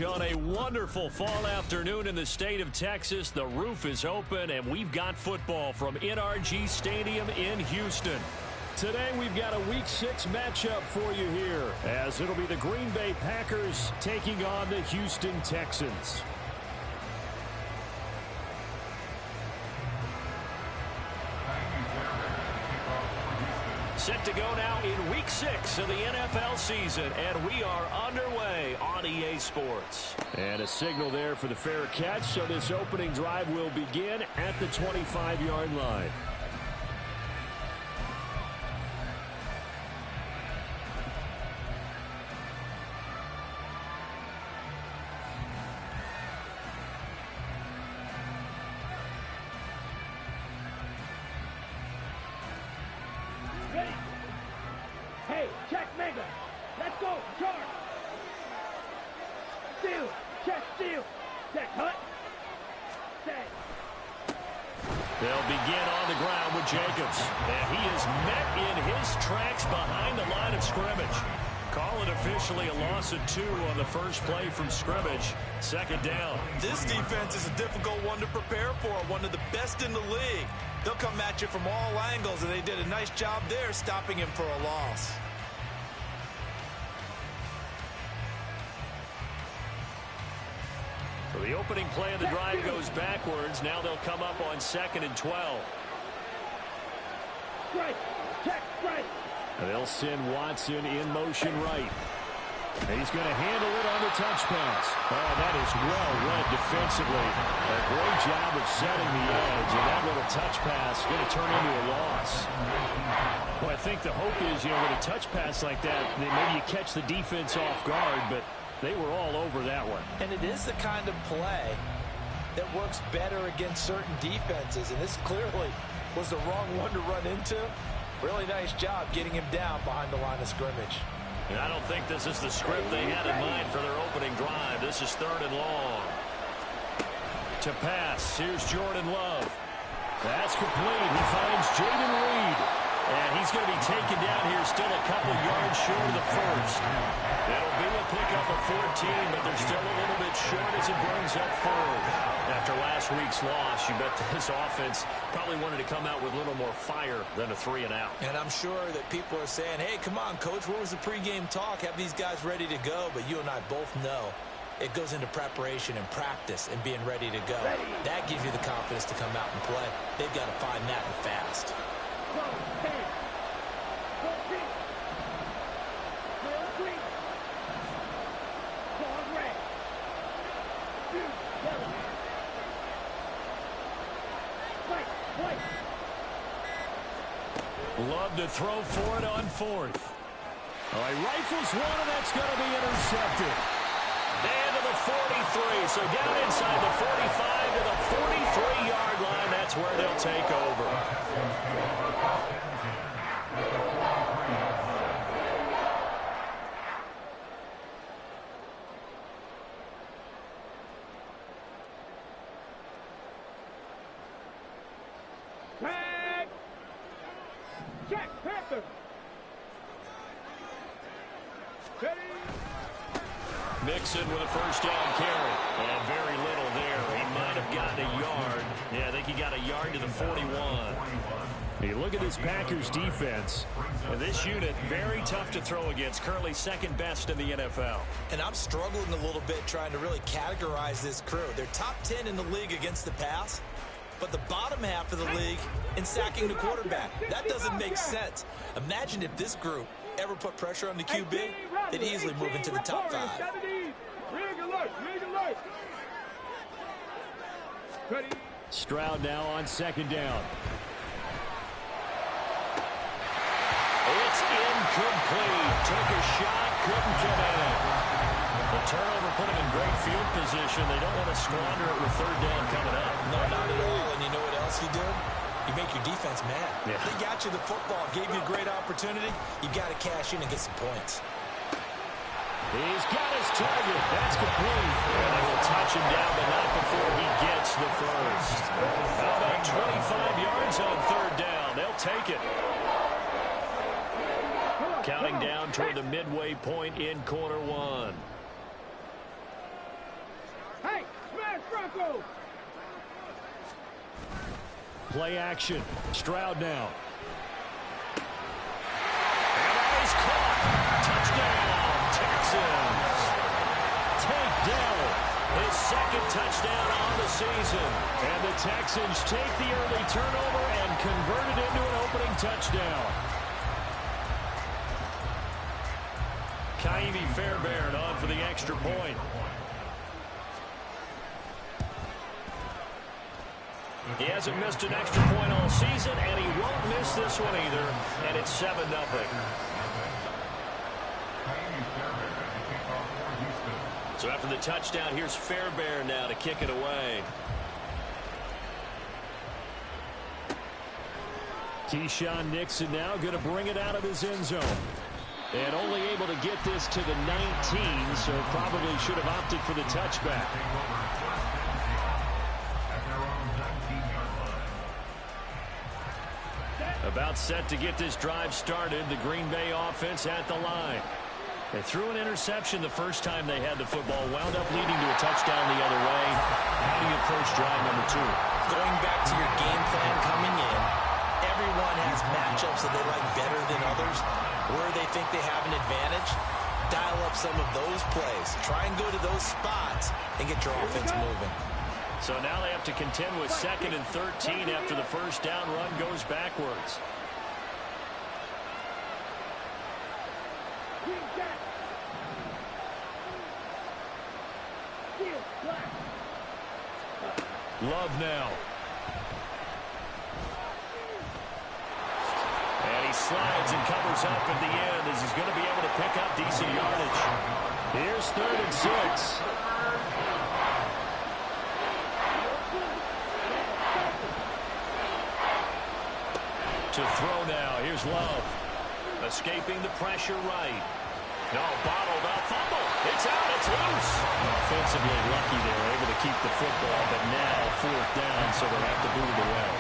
On a wonderful fall afternoon in the state of Texas, the roof is open, and we've got football from NRG Stadium in Houston. Today, we've got a Week 6 matchup for you here, as it'll be the Green Bay Packers taking on the Houston Texans. Set to go now in Week 6 of the NFL season, and we are underway on EA Sports. And a signal there for the fair catch, so this opening drive will begin at the 25-yard line. They'll begin on the ground with Jacobs. And he is met in his tracks behind the line of scrimmage. Call it officially a loss of 2 on the first play from scrimmage. Second down. This defense is a difficult one to prepare for, one of the best in the league. They'll come at you from all angles, and they did a nice job there stopping him for a loss. So the opening play of the drive goes backwards. Now they'll come up on 2nd and 12. Strike. Check, strike. They'll send Watson in motion right. And he's going to handle it on the touch pass. Oh, that is well read defensively. A great job of setting the edge, and that little touch pass is going to turn into a loss. Well, I think the hope is, with a touch pass like that, maybe you catch the defense off guard, but they were all over that one. And it is the kind of play that works better against certain defenses, and this clearly was the wrong one to run into. Really nice job getting him down behind the line of scrimmage. And I don't think this is the script they had in mind for their opening drive. This is 3rd and long. To pass, here's Jordan Love. That's complete. He finds Jaden Reed. And he's going to be taken down here still a couple yards short of the first. That'll be a pickup of 14, but they're still a little bit short as it brings up 4th. After last week's loss, you bet this offense probably wanted to come out with a little more fire than a 3-and-out. And I'm sure that people are saying, hey, come on, Coach, what was the pregame talk? Have these guys ready to go? But you and I both know it goes into preparation and practice and being ready to go. That gives you the confidence to come out and play. They've got to find that and fast. Love to throw for it on 4th. All right, rifles one, and that's going to be intercepted. And to the 43, so down inside the 45 to the 43-yard line. That's where they'll take over. Mixon with a first down carry. And very little there. He might have gotten a yard. Yeah, I think he got a yard to the 41. You look at this Packers defense. And this unit, very tough to throw against. Currently 2nd best in the NFL. And I'm struggling a little bit trying to really categorize this crew. They're top 10 in the league against the pass, but the bottom half of the league in sacking the quarterback. That doesn't make sense. Imagine if this group ever put pressure on the QB, they'd easily move into the top 5. Stroud now on 2nd down. It's incomplete. Took a shot, couldn't connect. The turnover put him in great field position. They don't want to squander it with 3rd down coming up. No, not at all. And you know what else you do? You make your defense mad. Yeah. They got you the football, gave you a great opportunity. You got to cash in and get some points. He's got his target. That's complete. And they will touch him down, but not before he gets the first. How about 25 yards on 3rd down? They'll take it. Counting down toward the midway point in quarter 1. Play action. Stroud now. And that is caught. Touchdown, Texans. Tank Dell, his second touchdown on the season. And the Texans take the early turnover and convert it into an opening touchdown. KOML Fairbairn on for the extra point. He hasn't missed an extra point all season, and he won't miss this one either, and it's 7-0. So after the touchdown, here's Fairbairn now to kick it away. Keyshawn Nixon now going to bring it out of his end zone. And only able to get this to the 19, so probably should have opted for the touchback. About set to get this drive started. The Green Bay offense at the line. They threw an interception the first time they had the football. Wound up leading to a touchdown the other way. How do you approach drive number 2? Going back to your game plan coming in, everyone has matchups that they like better than others. Where they think they have an advantage, dial up some of those plays. Try and go to those spots and get your offense moving. So now they have to contend with 2nd and 13 after the first down run goes backwards. Love now. And he slides and covers up at the end as he's going to be able to pick up decent yardage. Here's 3rd and 6. To throw now. Here's Love. Escaping the pressure right. No, bottled up. Fumble. It's out. It's loose. Offensively lucky they were able to keep the football, but now 4th down, so they'll have to boot it away.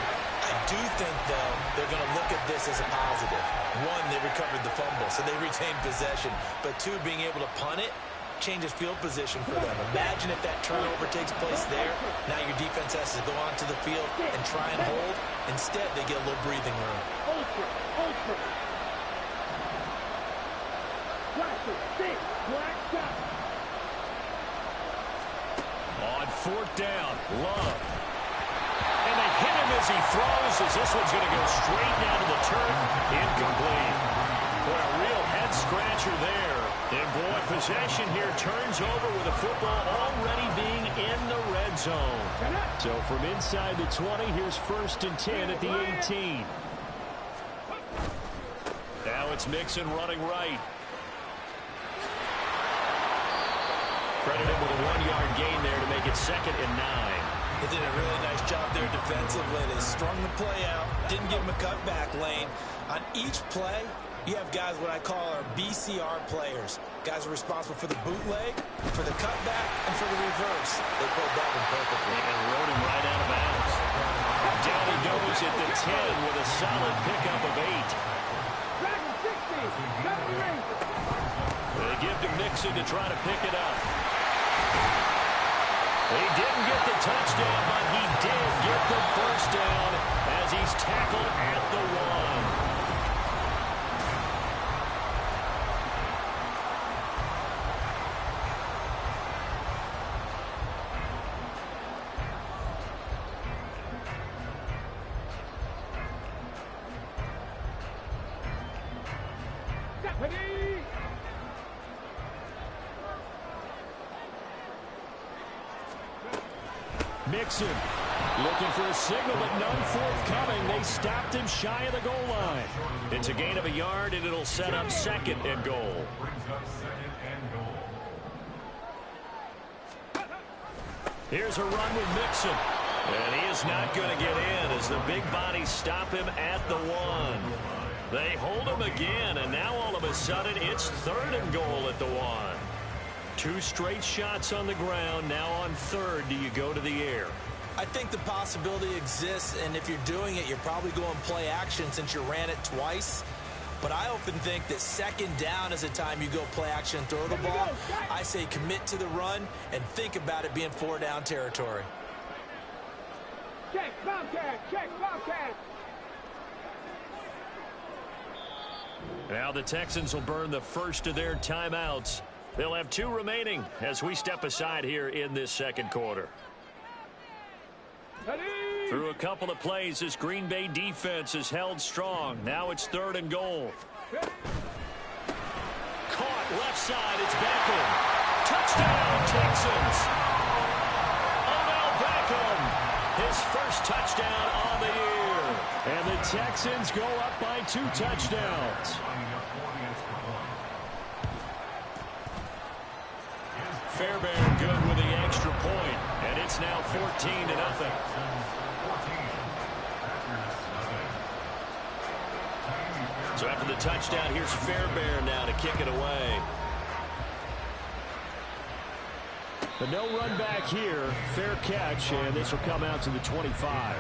I do think, though, they're going to look at this as a positive. 1, they recovered the fumble, so they retained possession. But 2, being able to punt it changes field position for them. Imagine if that turnover takes place there. Now your defense has to go onto the field and try and hold. Instead, they get a little breathing room. On 4th down, Love. And they hit him as he throws, as this one's going to go straight down to the turf. Incomplete. Boy, a real head-scratcher there. And, boy, possession here turns over with the football already being in the red zone. So from inside the 20, here's 1st and 10 at the 18. Now it's Mixon running right. Credited with a 1-yard gain there to make it 2nd and 9. They did a really nice job there defensively. They strung the play out, didn't give him a cutback lane. On each play, you have guys what I call our BCR players. Guys are responsible for the bootleg, for the cutback, and for the reverse. They played that one perfectly. And rode him right out of bounds. Down he goes at the 10 with a solid pickup of 8. They give to Mixon to try to pick it up. He didn't get the touchdown, but he did get the first down as he's tackled at the 1. Mixon looking for a signal, but none forthcoming. They stopped him shy of the goal line. It's a gain of a yard, and it'll set up 2nd and goal. Here's a run with Mixon. And he is not going to get in as the big bodies stop him at the 1. They hold him again, and now all of a sudden it's 3rd and goal at the 1. 2 straight shots on the ground. Now on 3rd, do you go to the air? I think the possibility exists, and if you're doing it, you're probably going play action since you ran it twice. But I often think that 2nd down is a time you go play action and throw the ball. I say commit to the run and think about it being 4-down territory. Check, Bobcat. Check, Bobcat. Now the Texans will burn the first of their timeouts. They'll have 2 remaining as we step aside here in this second quarter. Through a couple of plays, this Green Bay defense is held strong. Now it's 3rd and goal. Caught left side. It's Beckham. Touchdown, Texans. Odell Beckham. His first touchdown on the year. And the Texans go up by 2 touchdowns. Fairbairn good with the extra point, and it's now 14-0. So after the touchdown, here's Fairbairn now to kick it away. The no run back here, fair catch, and this will come out to the 25.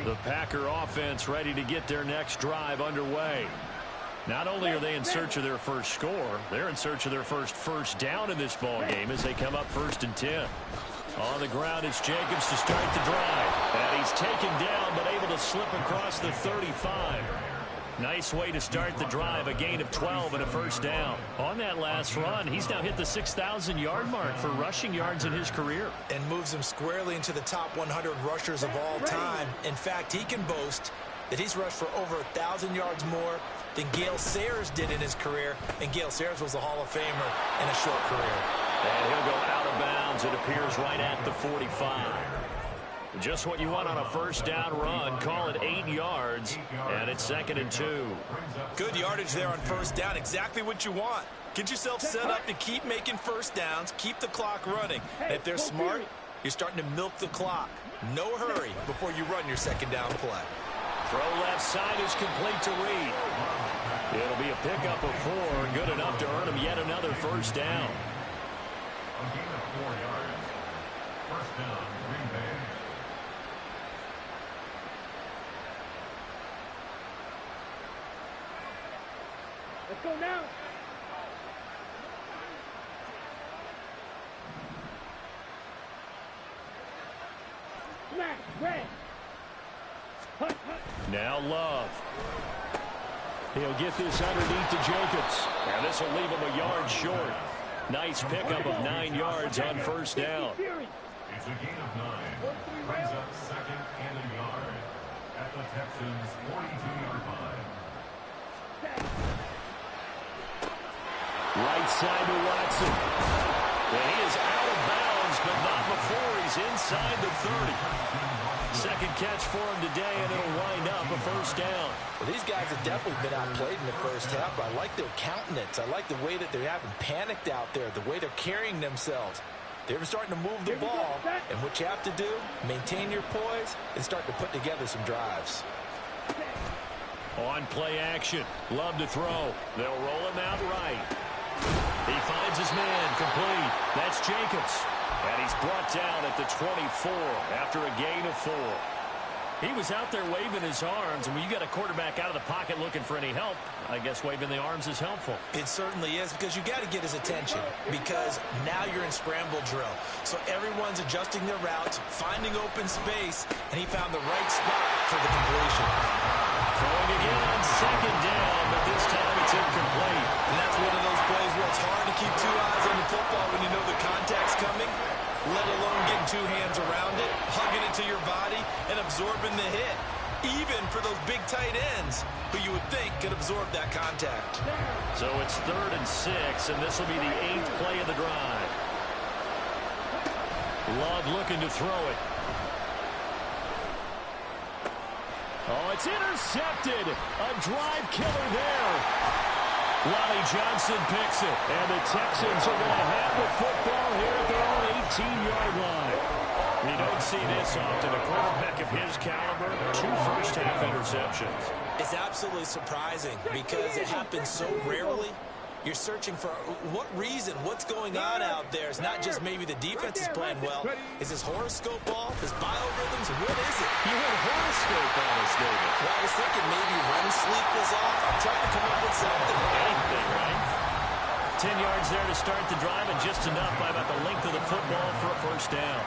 The Packer offense ready to get their next drive underway. Not only are they in search of their first score, they're in search of their first down in this ball game as they come up 1st and 10. On the ground is Jacobs to start the drive. And he's taken down but able to slip across the 35. Nice way to start the drive, a gain of 12 and a first down. On that last run, he's now hit the 6,000-yard mark for rushing yards in his career. And moves him squarely into the top 100 rushers of all time. In fact, he can boast that he's rushed for over 1,000 yards more than Gale Sayers did in his career. And Gale Sayers was a Hall of Famer in a short career. And he'll go out of bounds. It appears right at the 45. Just what you want on a first down run. Call it 8 yards, and it's 2nd and 2. Good yardage there on first down. Exactly what you want. Get yourself set up to keep making first downs, keep the clock running. And if they're smart, you're starting to milk the clock. No hurry before you run your second down play. Throw left side is complete to Reed. It'll be a pickup of 4, good enough to earn him yet another first down. A gain of 4 yards. First down, Green Bay. Let's go now. Smash, red. Hut, hut. Now Love. He'll get this underneath to Jacobs. And this will leave him a yard short. Nice pickup of 9 yards on first down. It's a gain of 9. Brings up 2nd and a yard at the Texans' 42-yard line. Right side to Watson. And he is out of bounds, but not before he's inside the 30. Second catch for him today, and it'll wind up a first down. Well, these guys have definitely been outplayed in the first half, but I like their countenance. I like the way that they haven't panicked out there, the way they're carrying themselves. They're starting to move the ball, and what you have to do, maintain your poise and start to put together some drives. On play action, Love to throw. They'll roll him out right. He finds his man, complete. That's Jacobs. And he's brought down at the 24 after a gain of 4. He was out there waving his arms, and when you got a quarterback out of the pocket looking for any help, I guess waving the arms is helpful. It certainly is, because you got to get his attention, because now you're in scramble drill. So everyone's adjusting their routes, finding open space, and he found the right spot for the completion. Throwing again on second down, but this time it's incomplete. And that's one of those plays where it's hard to keep 2 eyes on the football when you know the contact's coming, let alone getting 2 hands around it, hugging it to your body, and absorbing the hit, even for those big tight ends who you would think could absorb that contact. So it's 3rd and 6, and this will be the 8th play of the drive. Love looking to throw it. Oh, it's intercepted. A drive killer there. Wally Johnson picks it. And the Texans are going to have the football here at their own 18-yard line. You don't see this often. A quarterback of his caliber, 2 first-half interceptions. It's absolutely surprising because it happens so rarely. You're searching for what reason, what's going on out there. It's not just maybe the defense is playing well. Is his horoscope off? His biorhythms? What is it? You had a horoscope on us, David. Well, I was thinking maybe REM sleep was off. I'm trying to come up with something. Anything, right? 10 yards there to start the drive, and just enough by about the length of the football for a first down.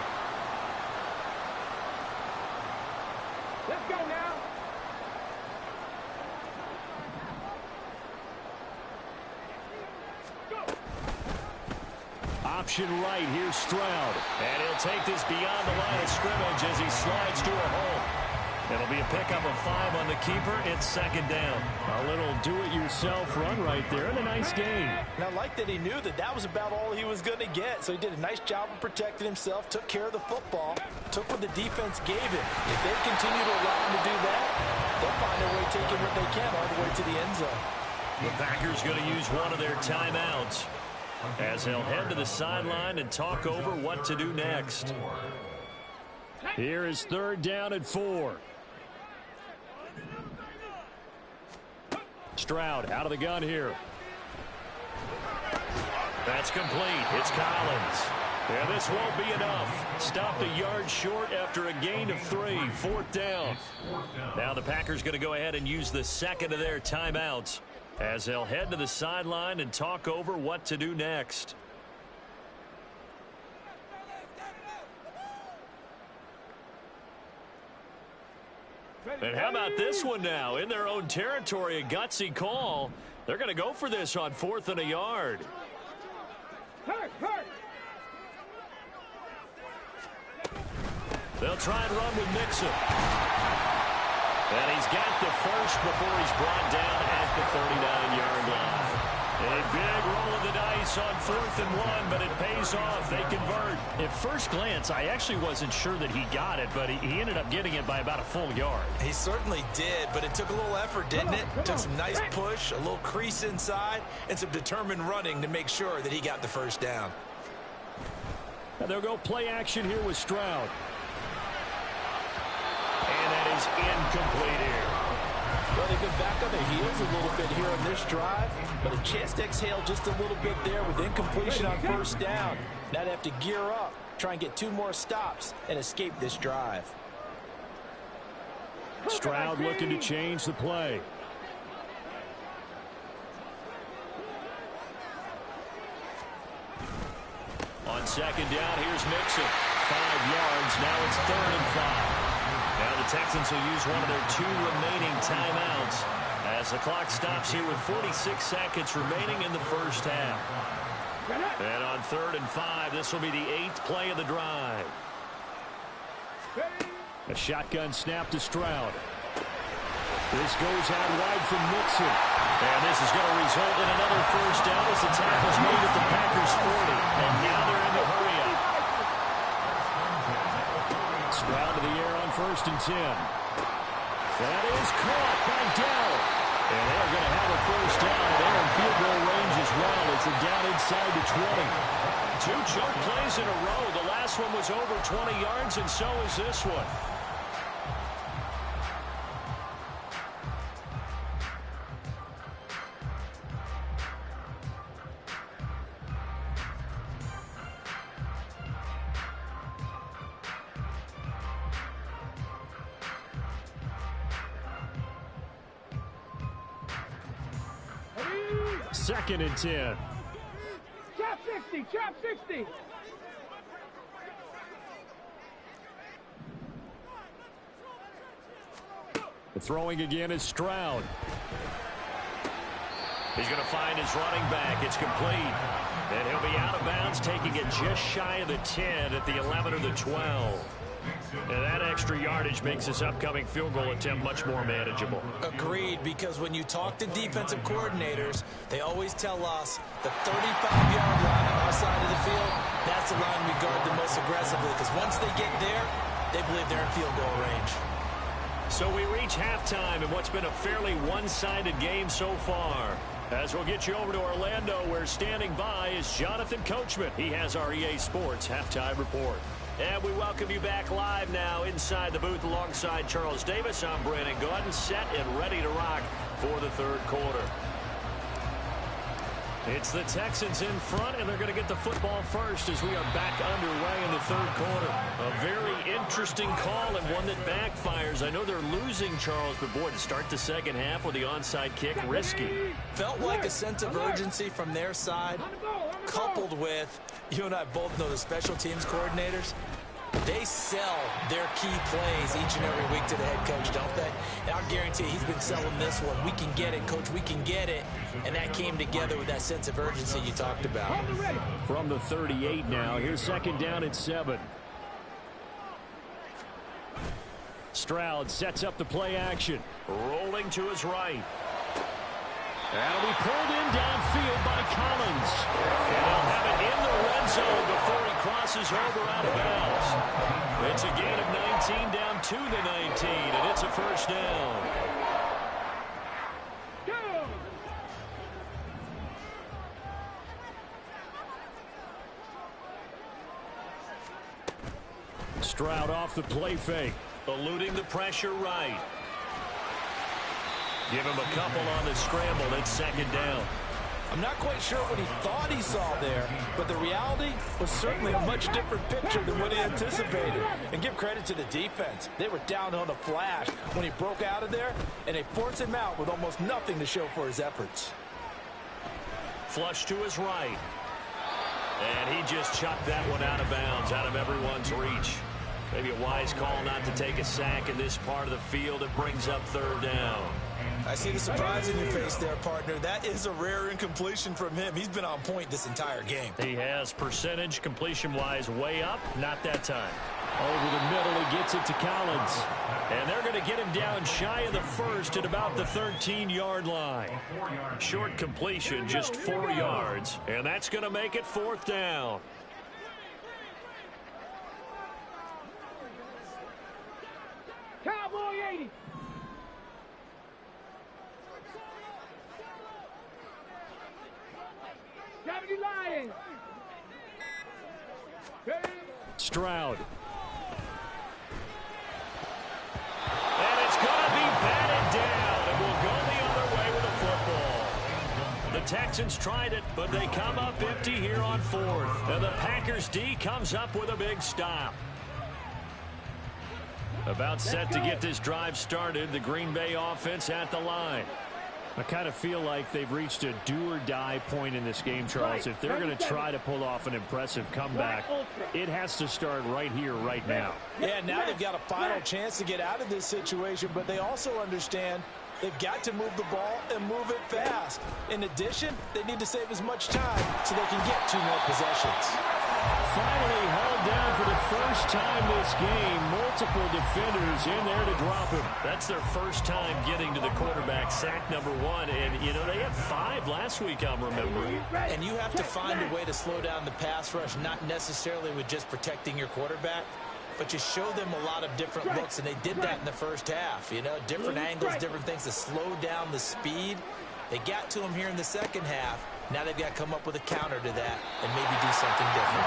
Let's go now. Option right, here's Stroud. And he'll take this beyond the line of scrimmage as he slides to a hole. It'll be a pickup of 5 on the keeper. It's second down. A little do-it-yourself run right there, and a nice gain. And I like that he knew that that was about all he was going to get. So he did a nice job of protecting himself, took care of the football, took what the defense gave him. If they continue to allow him to do that, they'll find a way taking what they can all the way to the end zone. The Packers going to use one of their timeouts as they'll head to the sideline and talk over what to do next. Here is third down and 4. Stroud out of the gun here. That's complete. It's Collins. And this won't be enough. Stopped a yard short after a gain of 3. Fourth down. Now the Packers going to go ahead and use the second of their timeouts as they'll head to the sideline and talk over what to do next. And how about this one now? In their own territory, a gutsy call. They're going to go for this on 4th and a yard. Hurt. They'll try and run with Mixon. And he's got the first before he's brought down at the 39-yard line. A big roll of the dice on 4th and 1, but it pays off. They convert. At first glance, I actually wasn't sure that he got it, but he ended up getting it by about a full yard. He certainly did, but it took a little effort, didn't it? Took some nice push, a little crease inside, and some determined running to make sure that he got the first down. And they'll go play action here with Stroud. And that is incomplete here. Well, they've been back on their heels a little bit here on this drive, but a chance to exhale just a little bit there with incompletion on first down. Now they have to gear up, try and get 2 more stops, and escape this drive. Stroud looking to change the play. On second down, here's Mixon. 5 yards. Now it's 3rd and 5. Now the Texans will use one of their 2 remaining timeouts as the clock stops here with 46 seconds remaining in the first half. And on 3rd and 5, this will be the 8th play of the drive. A shotgun snap to Stroud. This goes out wide from Mixon. And this is going to result in another first down as the tackle's made at the Packers 40. And now they're in the hurry up. Stroud to the air on 1st and 10. That is caught by Dell. And they're going to have a first down. They're in field goal range as well as they're down inside the 20. 2 choke plays in a row. The last one was over 20 yards, and so is this one. Second and 10. Chop 60. The throwing again is Stroud. He's going to find his running back. It's complete. And he'll be out of bounds, taking it just shy of the 10 at the 11 or the 12. And that extra yardage makes this upcoming field goal attempt much more manageable. Agreed, because when you talk to defensive coordinators, they always tell us the 35-yard line on our side of the field, that's the line we guard the most aggressively, because once they get there, they believe they're in field goal range. So we reach halftime in what's been a fairly one-sided game so far. As we'll get you over to Orlando, where standing by is Jonathan Coachman. He has our EA Sports Halftime Report. And we welcome you back live now inside the booth alongside Charles Davis. I'm Brandon Gordon, set and ready to rock for the third quarter. It's the Texans in front, and they're going to get the football first as we are back underway in the third quarter. A very interesting call and one that backfires. I know they're losing, Charles, but boy, to start the second half with the onside kick, risky. Felt like a sense of urgency from their side, coupled with, you and I both know the special teams coordinators. They sell their key plays each and every week to the head coach, don't they? And I'll guarantee you he's been selling this one. We can get it, coach. We can get it. And that came together with that sense of urgency you talked about. From the 38 now. Here's second down at 7. Stroud sets up the play action. Rolling to his right. That'll be pulled in downfield by Collins. And they'll have it in the red zone before he crosses over out of bounds. It's a gain of 19 down to the 19, and it's a first down. Stroud off the play fake. Eluding the pressure right. Give him a couple on the scramble. It's second down. I'm not quite sure what he thought he saw there, but the reality was certainly a much different picture than what he anticipated. And give credit to the defense. They were down on a flash when he broke out of there, and they forced him out with almost nothing to show for his efforts. Flush to his right. And he just chucked that one out of bounds, out of everyone's reach. Maybe a wise call not to take a sack in this part of the field. It brings up third down. I see the surprise in your face there, partner. That is a rare incompletion from him. He's been on point this entire game. He has percentage completion-wise way up. Not that time. Over the middle, he gets it to Collins. And they're going to get him down shy of the first at about the 13-yard line. Short completion, just 4 yards. And that's going to make it fourth down. Cowboy 80. Gravity Lions. Stroud. And it's going to be batted down, and we'll go the other way with the football. The Texans tried it, but they come up empty here on fourth. And the Packers D comes up with a big stop. About set to get this drive started. The Green Bay offense at the line. I kind of feel like they've reached a do-or-die point in this game, Charles. If they're going to try to pull off an impressive comeback, it has to start right here, right now. Yeah, now they've got a final chance to get out of this situation, but they also understand they've got to move the ball and move it fast. In addition, they need to save as much time so they can get 2 more possessions. Finally hauled down for the first time this game. Multiple defenders in there to drop him. That's their first time getting to the quarterback. Sack number 1. And, you know, they had 5 last week, I'm remembering. And you have to find a way to slow down the pass rush, not necessarily with just protecting your quarterback, but you show them a lot of different looks, and they did that in the first half. You know, different angles, different things to slow down the speed. They got to him here in the second half. Now they've got to come up with a counter to that and maybe do something different.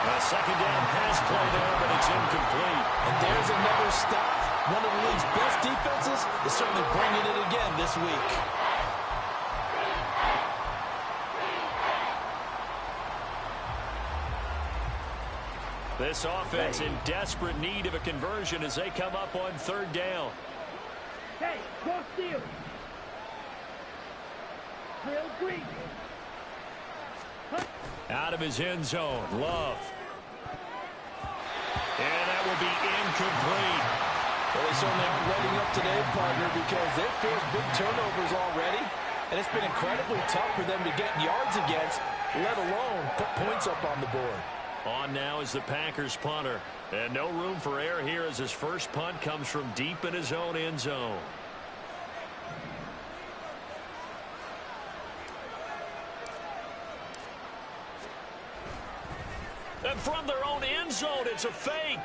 A second down pass play there, but it's incomplete. And there's another stop. One of the league's best defenses is certainly bringing it again this week. This offense in desperate need of a conversion as they come up on third down. Hey, go steal. Real green. Out of his end zone, Love. And that will be incomplete. Well, they certainly aren't letting up today, partner, because they've forced big turnovers already, and it's been incredibly tough for them to get yards against, let alone put points up on the board. On now is the Packers punter. And no room for error here as his first punt comes from deep in his own end zone. And from their own end zone, it's a fake.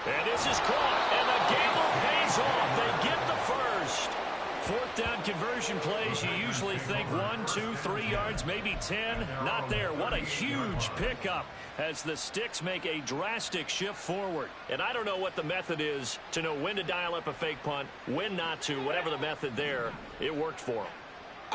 And this is caught, and the gamble pays off. They get the first. Fourth down conversion plays, you usually think 1, 2, 3 yards, maybe 10. Not there. What a huge pickup as the Sticks make a drastic shift forward. And I don't know what the method is to know when to dial up a fake punt, when not to, whatever the method there, it worked for them.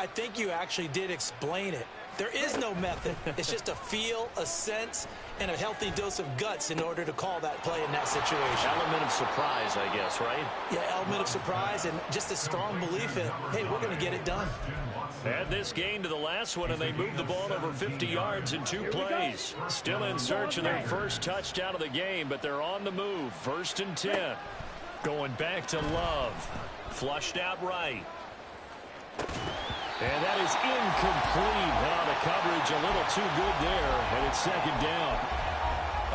I think you actually did explain it. There is no method. It's just a feel, a sense, and a healthy dose of guts in order to call that play in that situation. Element of surprise, I guess, right? Yeah, element of surprise and just a strong belief in, hey, we're going to get it done. Add this game to the last one, and they moved the ball over 50 yards in 2 plays. Still in search of their first touchdown of the game, but they're on the move. 1st and 10. Going back to Love. Flushed out right. And that is incomplete. Oh, the coverage a little too good there, and it's 2nd down.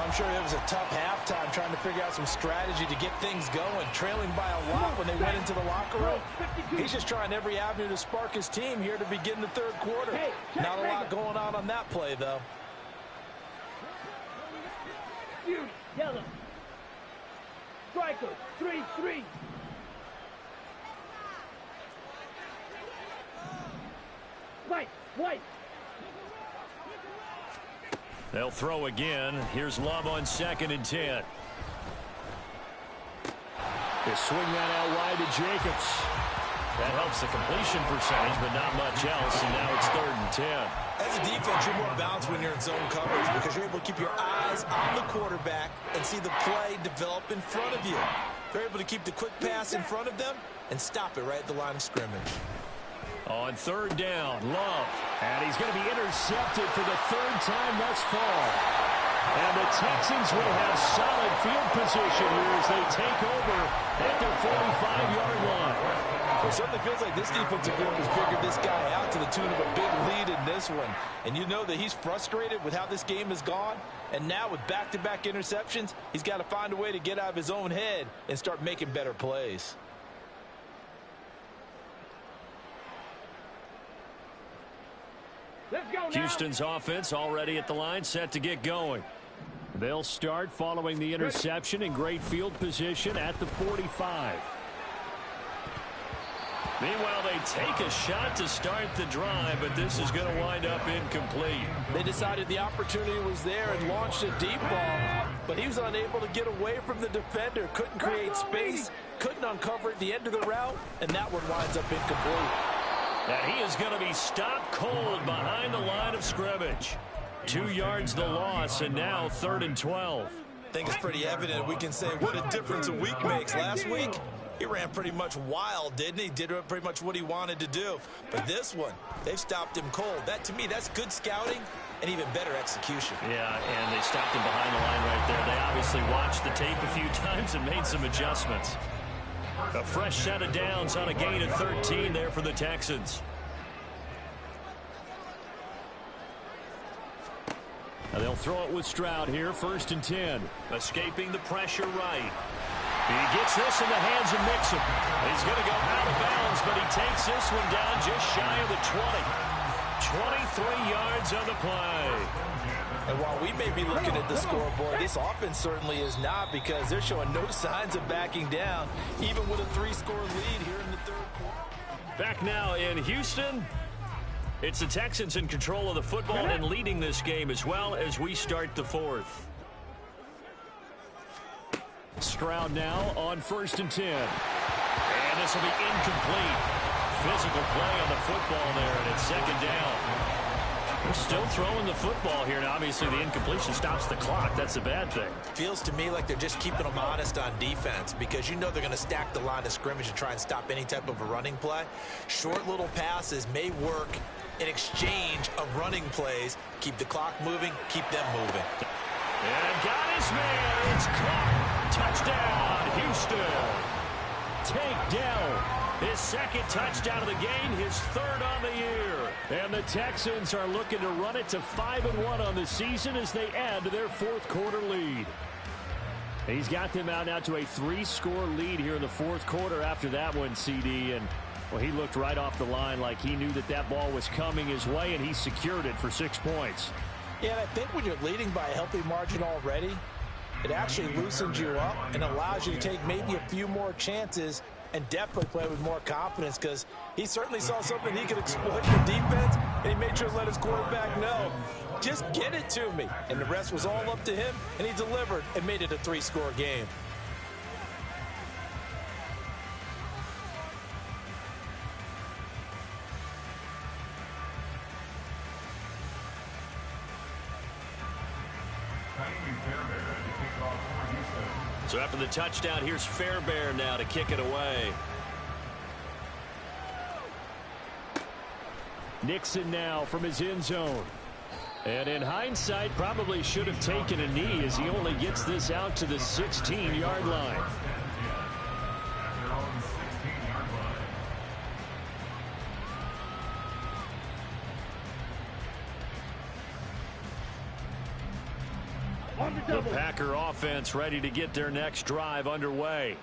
I'm sure it was a tough halftime trying to figure out some strategy to get things going, trailing by a lot when they went into the locker room. He's just trying every avenue to spark his team here to begin the 3rd quarter. Not a lot going on that play, though. Yellow. Striker, 3-3. White. They'll throw again. Here's Love on 2nd and 10. They swing that out wide to Jacobs. That helps the completion percentage, but not much else, and now it's 3rd and 10. As a defense, you're more balanced when you're in zone coverage because you're able to keep your eyes on the quarterback and see the play develop in front of you. They're able to keep the quick pass in front of them and stop it right at the line of scrimmage. On 3rd down, Love. And he's going to be intercepted for the 3rd time thus far. And the Texans will have solid field position here as they take over at their 45-yard line. It certainly feels like this defensive group has figured this guy out to the tune of a big lead in this one. And you know that he's frustrated with how this game has gone. And now with back-to-back interceptions, he's got to find a way to get out of his own head and start making better plays. Let's go now. Houston's offense already at the line, set to get going. They'll start following the interception in great field position at the 45. Meanwhile, they take a shot to start the drive, but this is going to wind up incomplete. They decided the opportunity was there and launched a deep ball, but he was unable to get away from the defender, couldn't create space, couldn't uncover at the end of the route, and that one winds up incomplete. And he is going to be stopped cold behind the line of scrimmage. 2 yards the loss, and now 3rd and 12. I think it's pretty evident. We can say what a difference a week makes. Last week, he ran pretty much wild, didn't he? Did pretty much what he wanted to do. But this one, they've stopped him cold. That, to me, that's good scouting and even better execution. Yeah, and they stopped him behind the line right there. They obviously watched the tape a few times and made some adjustments. A fresh set of downs on a gain of 13 there for the Texans. Now they'll throw it with Stroud here, 1st and 10. Escaping the pressure right. He gets this in the hands of Mixon. He's going to go out of bounds, but he takes this one down just shy of the 20. 23 yards on the play. And while we may be looking at the scoreboard, this offense certainly is not, because they're showing no signs of backing down, even with a 3-score lead here in the 3rd quarter. Back now in Houston. It's the Texans in control of the football and leading this game as well as we start the 4th. Stroud now on 1st and 10. And this will be incomplete. Physical play on the football there, and it's 2nd down. They're still throwing the football here, and obviously the incompletion stops the clock. That's a bad thing. Feels to me like they're just keeping them honest on defense, because you know they're going to stack the line of scrimmage and try and stop any type of a running play. Short little passes may work in exchange of running plays. Keep the clock moving, keep them moving. And got his man. It's caught. Touchdown, Houston. Takedown. His 2nd touchdown of the game, his 3rd on the year. And the Texans are looking to run it to 5-1 on the season as they add to their 4th quarter lead. He's got them out now to a 3-score lead here in the 4th quarter after that one, CD. And, well, he looked right off the line like he knew that that ball was coming his way, and he secured it for 6 points. Yeah, and I think when you're leading by a healthy margin already, it actually loosens you up and allows you to take maybe a few more chances and definitely play with more confidence, because he certainly saw something he could exploit the defense, and he made sure to let his quarterback know, just get it to me. And the rest was all up to him, and he delivered and made it a 3-score game. So after the touchdown, here's Fairbairn now to kick it away. Nixon now from his end zone. And in hindsight, probably should have taken a knee as he only gets this out to the 16-yard line. The Packer offense ready to get their next drive underway.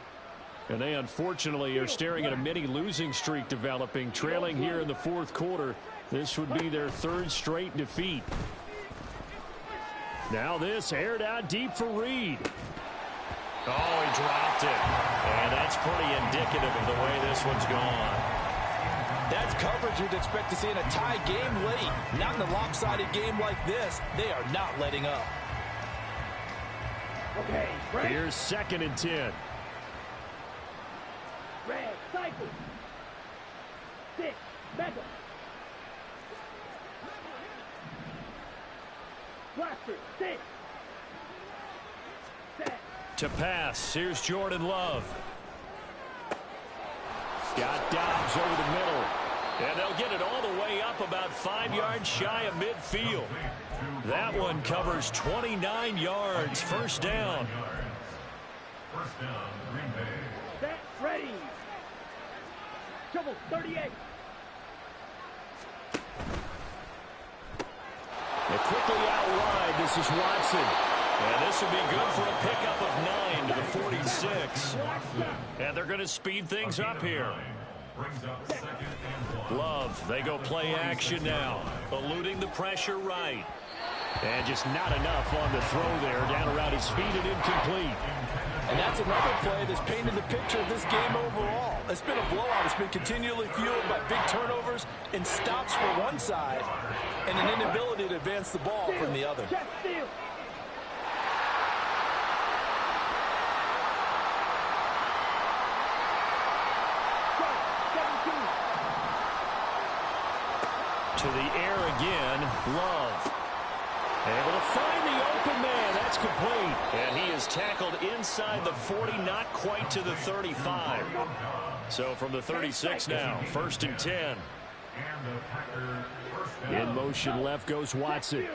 And they unfortunately are staring at a mini losing streak developing, trailing here in the fourth quarter. This would be their third straight defeat. Now this aired out deep for Reed. Oh, he dropped it. And that's pretty indicative of the way this one's gone. That's coverage you'd expect to see in a tie game late. Not in a lopsided game like this. They are not letting up. Okay, break. Here's 2nd and 10. Red, cycle. 6, back up. Blaster, 6. Set. To pass, here's Jordan Love. Got Dobbs over the middle. And they'll get it all the way up about 5 yards shy of midfield. That one covers 29 yards. First down. First down, Green Bay. Set, ready. Trouble, 38. They quickly out wide. This is Watson. And this will be good for a pickup of 9 to the 46. And they're going to speed things up here. Brings up 2nd and 1. Love, they go play action now. Eluding the pressure right. And just not enough on the throw there. Down around his feet and incomplete. And that's another play that's painted the picture of this game overall. It's been a blowout. It's been continually fueled by big turnovers and stops for one side and an inability to advance the ball from the other. Check steal. To the air again, Love. Able to find the open man. That's complete. And he is tackled inside the 40, not quite to the 35. So from the 36 now, 1st and 10. And the Packer first down. In motion left goes Watson.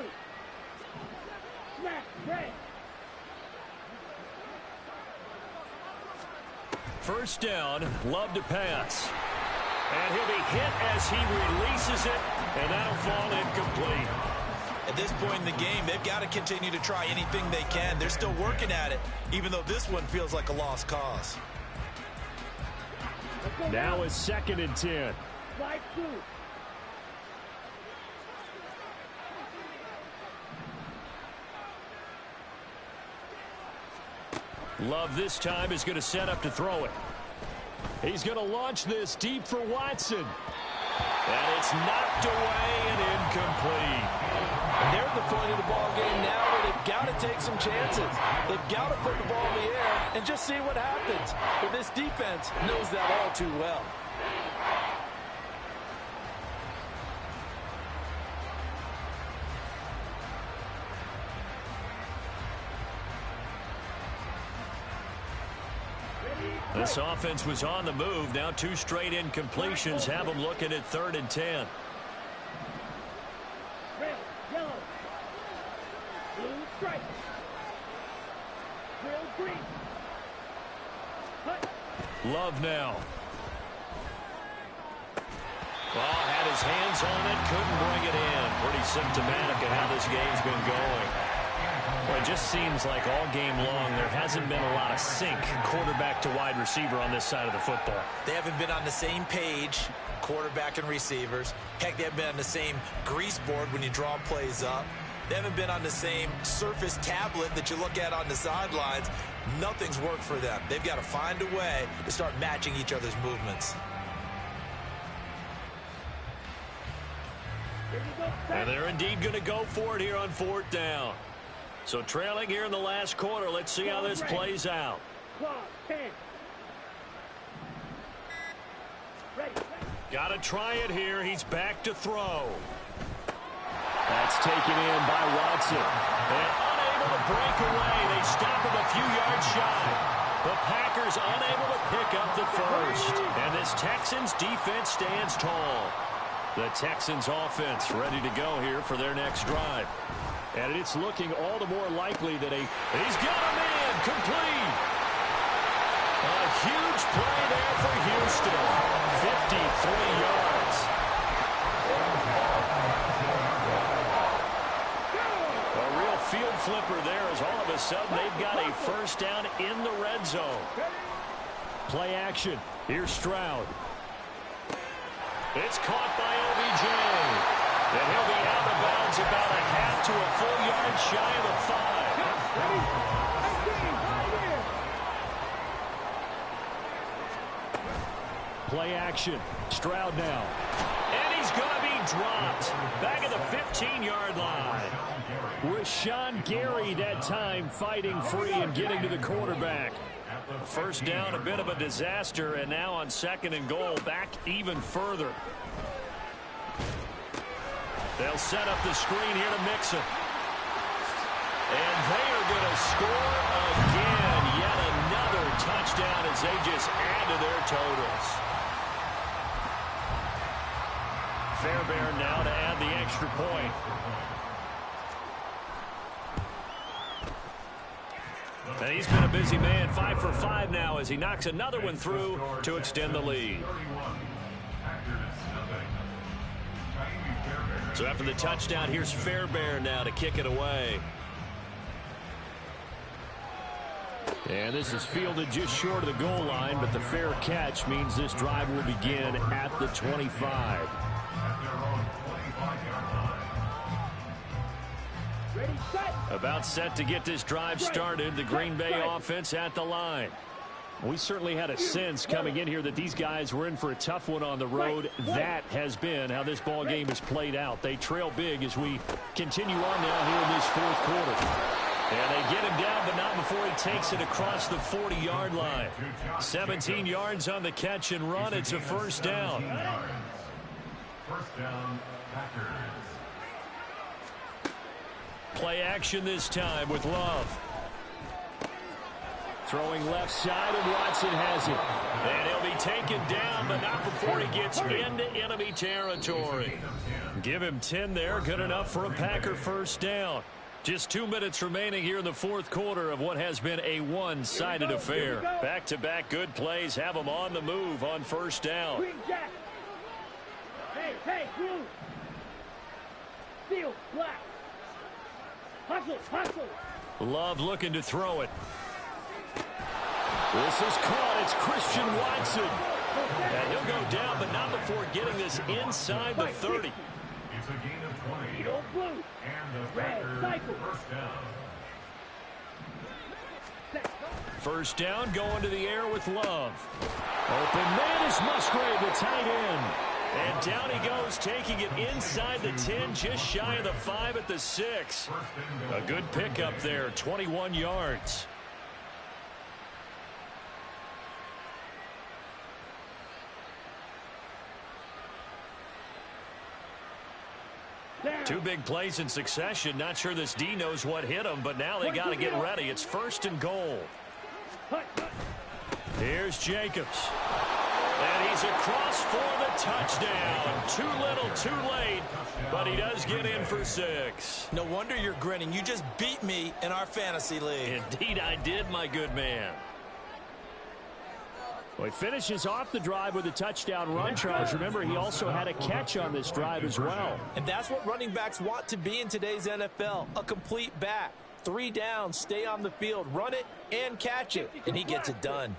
Snap, break. First down, Love to pass. And he'll be hit as he releases it, and that'll fall incomplete. At this point in the game, they've got to continue to try anything they can. They're still working at it, even though this one feels like a lost cause. Now it's 2nd and 10. Slide through. Love this time is going to set up to throw it. He's going to launch this deep for Watson. And it's knocked away and incomplete. And they're at the point of the ball game now where they've got to take some chances. They've got to put the ball in the air and just see what happens. But this defense knows that all too well. This offense was on the move. Now 2 straight incompletions have them looking at 3rd and 10. Red, yellow. Blue stripe. Grill green. Cut. Love now. Well, had his hands on it, couldn't bring it in. Pretty symptomatic of how this game's been going. Well, it just seems like all game long there hasn't been a lot of sync quarterback to wide receiver on this side of the football. They haven't been on the same page, quarterback and receivers. Heck, they haven't been on the same grease board when you draw plays up. They haven't been on the same surface tablet that you look at on the sidelines. Nothing's worked for them. They've got to find a way to start matching each other's movements. And they're indeed going to go for it here on 4th down. So trailing here in the last quarter, let's see how this plays out. Clock, 10. Ready. Got to try it here. He's back to throw. That's taken in by Watson. And unable able to break away. They stop him a few yards shy. The Packers unable to pick up the first. And this Texans defense stands tall. The Texans offense ready to go here for their next drive. And it's looking all the more likely that he's got a man complete. A huge play there for Houston. 53 yards. A real field flipper there as all of a sudden they've got a first down in the red zone. Play action. Here's Stroud. It's caught by OBJ. And he'll be out of bounds about a half to a full yard shy of the 5. Play action. Stroud now. And he's going to be dropped. Back at the 15-yard line. Rashawn Gary that time fighting free and getting to the quarterback. First down, a bit of a disaster, and now on 2nd and goal, back even further. They'll set up the screen here to Mixon. And they are going to score again. Yet another touchdown as they just add to their totals. Fairbairn now to add the extra point. And he's been a busy man, 5 for 5 now as he knocks another one through to extend the lead. So after the touchdown, here's Fairbairn now to kick it away. And this is fielded just short of the goal line, but the fair catch means this drive will begin at the 25. About set to get this drive started. The Green Bay offense at the line. We certainly had a sense coming in here that these guys were in for a tough one on the road. That has been how this ball game has played out. They trail big as we continue on now here in this 4th quarter. And they get him down, but not before he takes it across the 40-yard line. 17 yards on the catch and run. It's a first down. First down, Packers. Play action this time with Love. Throwing left side, and Watson has it. And he'll be taken down, but not before he gets into enemy territory. Give him 10 there, good enough for a Packer first down. Just 2 minutes remaining here in the 4th quarter of what has been a one-sided affair. Back-to-back good plays have them on the move on first down. Hey, blue. Steel, black. Hustle. Love looking to throw it. This is caught. It's Christian Watson. And he'll go down, but not before getting this inside the 30. It's a gain of 20. Blue. And the Packers first down. First down going to the air with Love. Open man is Musgrave, the tight end. And down he goes, taking it inside the 10, just shy of the 5 at the 6. A good pickup there, 21 yards. Two big plays in succession. Not sure this D knows what hit him, but now they got to get ready. It's 1st and goal. Here's Jacobs. And he's across for the touchdown. Too little, too late, but he does get in for 6. No wonder you're grinning. You just beat me in our fantasy league. Indeed I did, my good man. Well, he finishes off the drive with a touchdown run, Charles. Remember, he also had a catch on this drive as well. And that's what running backs want to be in today's NFL, a complete back. 3 down, stay on the field, run it, and catch it. And he gets it done.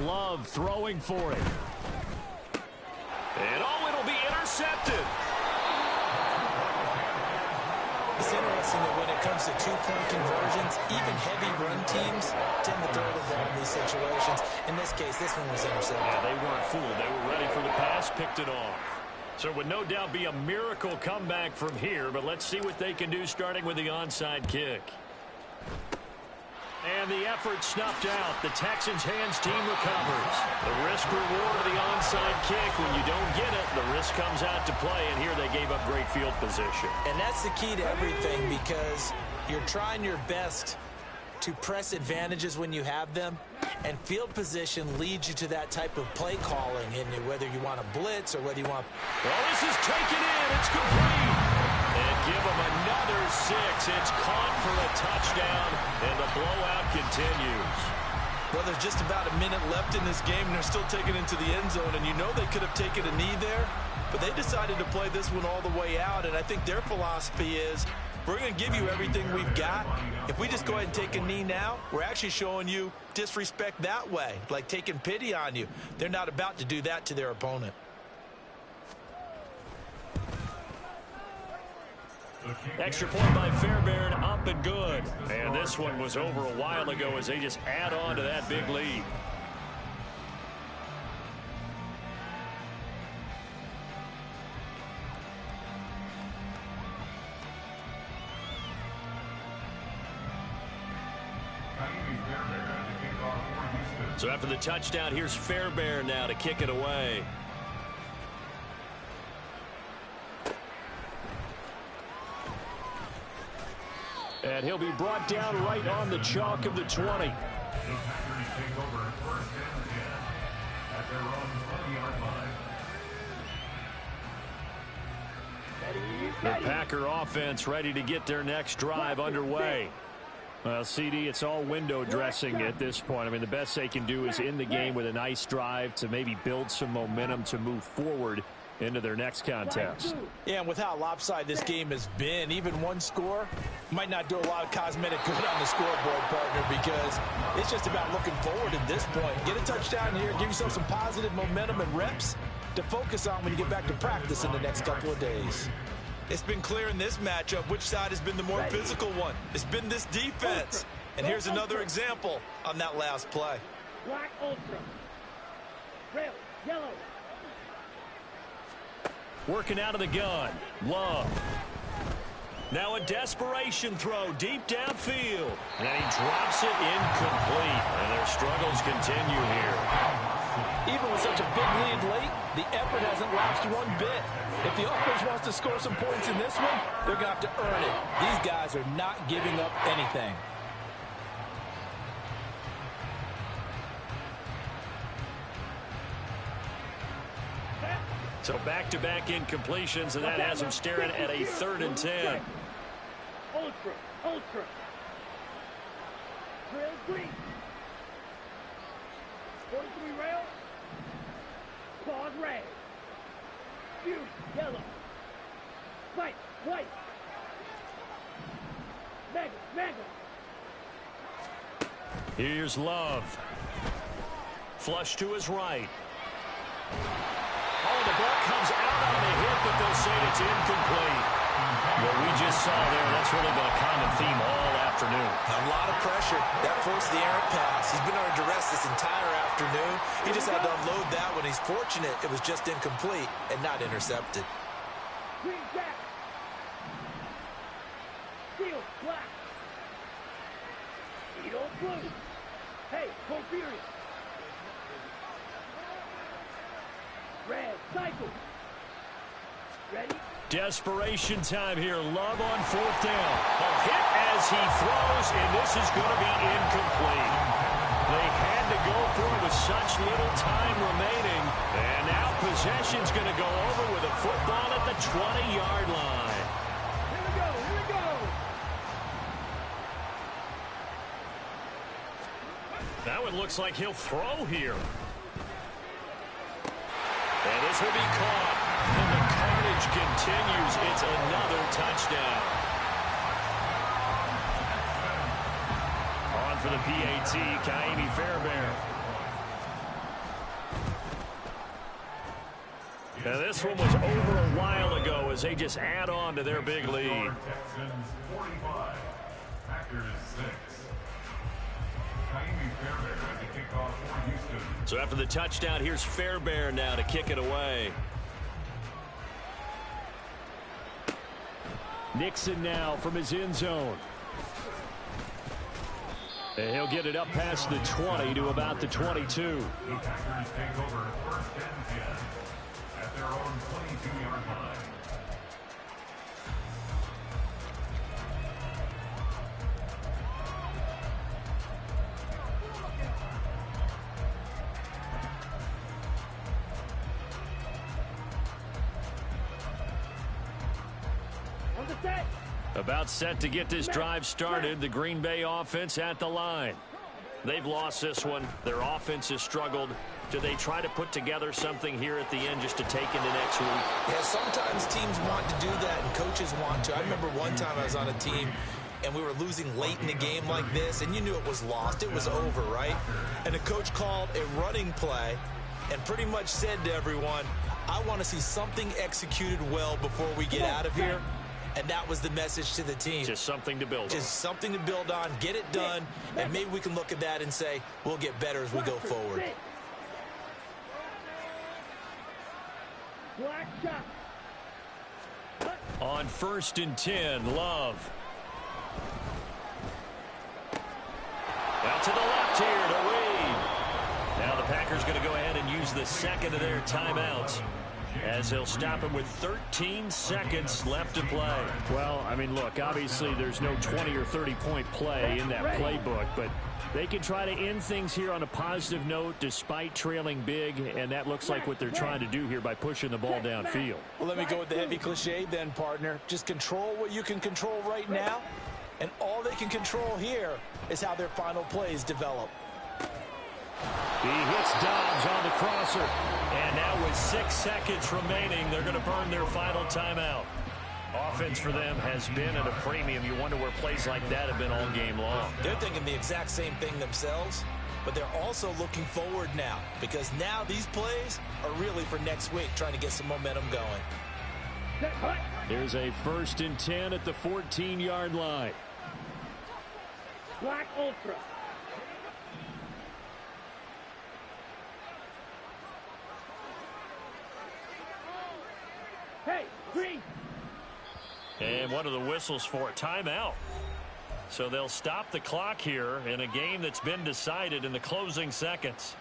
Love throwing for it. And it'll be intercepted. It's interesting that when it comes to 2-point conversions, even heavy run teams tend to throw the ball in these situations. In this case, this one was intercepted. Yeah, they weren't fooled. They were ready for the pass, picked it off. So it would no doubt be a miracle comeback from here, but let's see what they can do starting with the onside kick. And the effort snuffed out. The Texans hands team recovers. The risk reward of the onside kick. When you don't get it, the risk comes out to play. And here they gave up great field position. And that's the key to everything, because you're trying your best to press advantages when you have them. And field position leads you to that type of play calling. And whether you want to blitz or whether you want... Well, this is taken in. It's complete. And give them another 6. It's caught for a touchdown, and the blowout continues. Well, there's just about a minute left in this game, and they're still taking it into the end zone. And you know they could have taken a knee there, but they decided to play this one all the way out. And I think their philosophy is, we're going to give you everything we've got. If we just go ahead and take a knee now, we're actually showing you disrespect that way, like taking pity on you. They're not about to do that to their opponent. Extra point by Fairbairn, up and good. And this one was over a while ago as they just add on to that big lead. So after the touchdown, here's Fairbairn now to kick it away. And he'll be brought down right on the chalk of the 20. The Packer offense ready to get their next drive underway. Well, CD, it's all window dressing at this point. I mean, the best they can do is end the game with a nice drive to maybe build some momentum to move forward into their next contest. Yeah, and with how lopsided this game has been, even one score might not do a lot of cosmetic good on the scoreboard, partner, because it's just about looking forward at this point. Get a touchdown here, give yourself some positive momentum and reps to focus on when you get back to practice in the next couple of days. It's been clear in this matchup which side has been the more physical one. It's been this defense. And here's another example on that last play. Black ultra. Red, yellow. Working out of the gun. Love. Now a desperation throw deep downfield. And he drops it incomplete. And their struggles continue here. Even with such a big lead late, the effort hasn't lapsed one bit. If the offense wants to score some points in this one, they're going to have to earn it. These guys are not giving up anything. So back-to-back incompletions, and that has them staring at a 3rd and 10. Ultra, ultra. Drill green. 43 rail. Claws red. Fury, yellow. Fight, white. Mega, mega. Here's Love. Flush to his right. Oh, the ball comes out on the hit, but they'll say it's incomplete. What we just saw there, that's really been a common theme all afternoon. A lot of pressure. That forced the errant pass. He's been under duress this entire afternoon. He just had to unload that one. He's fortunate it was just incomplete and not intercepted. Green jack. Steel, black. Edo blue. Hey, go Fury. Red, cycle. Ready? Desperation time here. Love on 4th down. A hit as he throws, and this is going to be incomplete. They had to go through with such little time remaining, and now possession's going to go over with a football at the 20-yard line. Here we go, here we go. Now it looks like he'll throw here. And this will be caught. And the carnage continues. It's another touchdown. On for the PAT, KOML Fairbairn. Now this one was over a while ago as they just add on to their big lead. Texans 45, Packers 6. KOML Fairbairn at the kickoff for Houston. So after the touchdown, here's Fairbairn now to kick it away. Nixon now from his end zone. And he'll get it up past the 20 to about the 22. The Packers take over 1st and 10 at their own 22-yard line. On the set. About set to get this drive started. The Green Bay offense at the line. They've lost this one. Their offense has struggled. Do they try to put together something here at the end just to take into next week? Yeah, sometimes teams want to do that and coaches want to. I remember one time I was on a team and we were losing late in the game like this, and you knew it was lost. It was over, right? And the coach called a running play and pretty much said to everyone, I want to see something executed well before we get out of here. And that was the message to the team. Just something to build on. Just something to build on, get it done, and maybe we can look at that and say, we'll get better as we go forward. Black shot. On 1st and 10, Love. Out to the left here to Reed. Now the Packers going to go ahead and use the second of their timeouts, as they'll stop him with 13 seconds left to play. Well, I mean, look, obviously there's no 20 or 30-point play in that playbook, but they can try to end things here on a positive note despite trailing big, and that looks like what they're trying to do here by pushing the ball downfield. Well, let me go with the heavy cliche then, partner. Just control what you can control right now, and all they can control here is how their final plays develop. He hits Dobbs on the crosser. And now with 6 seconds remaining, they're going to burn their final timeout. Offense for them has been at a premium. You wonder where plays like that have been all game long. They're thinking the exact same thing themselves, but they're also looking forward now, because now these plays are really for next week, trying to get some momentum going. There's a 1st and 10 at the 14-yard line. Black Ultra. Hey, green. And one of the whistles for a timeout. So they'll stop the clock here in a game that's been decided in the closing seconds.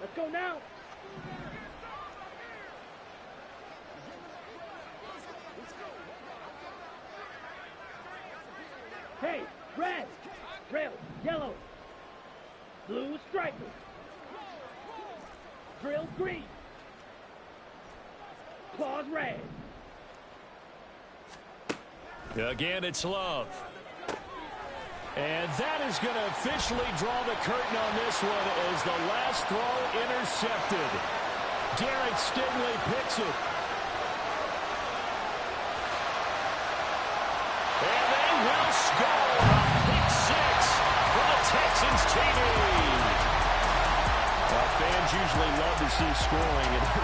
Let's go now. Hey, red, trail, yellow, blue striker, drill green, claws red. Again, it's Love. And that is going to officially draw the curtain on this one as the last throw intercepted. Derek Stingley picks it. And they will score a pick six for the Texans TV. Fans usually love to see scoring, and